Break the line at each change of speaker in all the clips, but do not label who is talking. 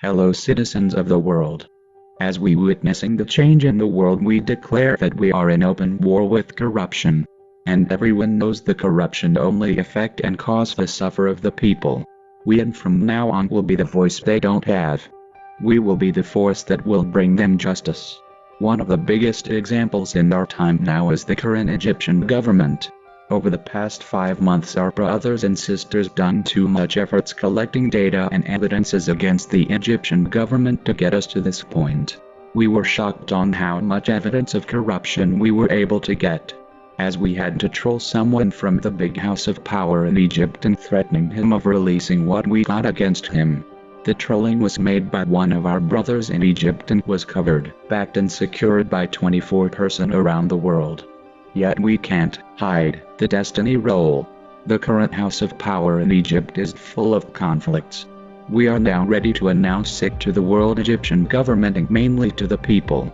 Hello citizens of the world. As we witnessing the change in the world, we declare that we are in open war with corruption. And everyone knows the corruption only affect and cause the suffer of the people. We and from now on will be the voice they don't have. We will be the force that will bring them justice. One of the biggest examples in our time now is the current Egyptian government. Over the past 5 months, our brothers and sisters done too much efforts collecting data and evidences against the Egyptian government to get us to this point. We were shocked on how much evidence of corruption we were able to get, as we had to troll someone from the big house of power in Egypt and threatening him of releasing what we got against him. The trolling was made by one of our brothers in Egypt and was covered, backed and secured by 24 persons around the world. Yet we can't hide the destiny role. The current house of power in Egypt is full of conflicts. We are now ready to announce it to the world Egyptian government and mainly to the people.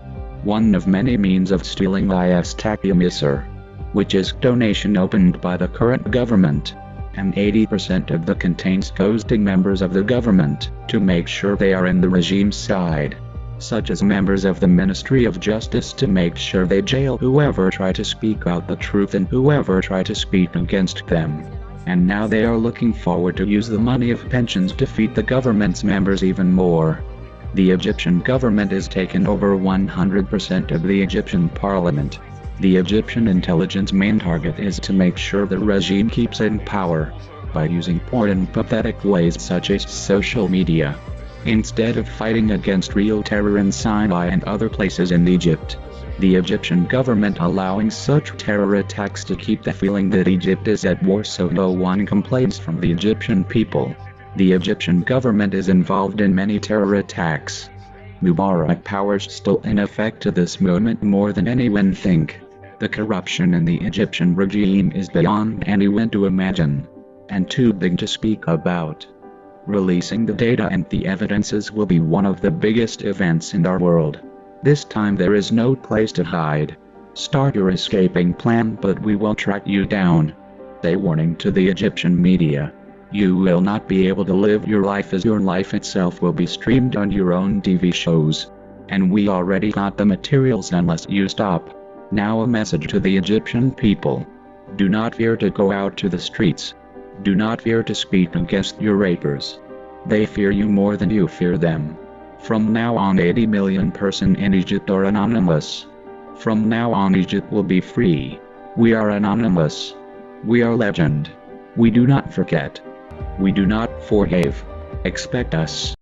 One of many means of stealing is Misr, which is donation opened by the current government, and 80% of the contains goes to members of the government to make sure they are in the regime's side, such as members of the Ministry of Justice to make sure they jail whoever try to speak out the truth and whoever try to speak against them. And now they are looking forward to use the money of pensions to feed the government's members even more. The Egyptian government is taken over 100% of the Egyptian parliament. The Egyptian intelligence main target is to make sure the regime keeps in power, by using poor and pathetic ways such as social media, instead of fighting against real terror in Sinai and other places in Egypt. The Egyptian government allowing such terror attacks to keep the feeling that Egypt is at war so no one complains from the Egyptian people. The Egyptian government is involved in many terror attacks. Mubarak powers still in effect to this moment more than anyone think. The corruption in the Egyptian regime is beyond anyone to imagine, and too big to speak about. Releasing the data and the evidences will be one of the biggest events in our world. This time there is no place to hide. Start your escaping plan, but we will track you down. Say warning to the Egyptian media. You will not be able to live your life as your life itself will be streamed on your own TV shows. And we already got the materials unless you stop. Now a message to the Egyptian people. Do not fear to go out to the streets. Do not fear to speak against your rapers. They fear you more than you fear them. From now on 80 million person in Egypt are anonymous. From now on Egypt will be free. We are anonymous. We are legend. We do not forget. We do not forgive. Expect us.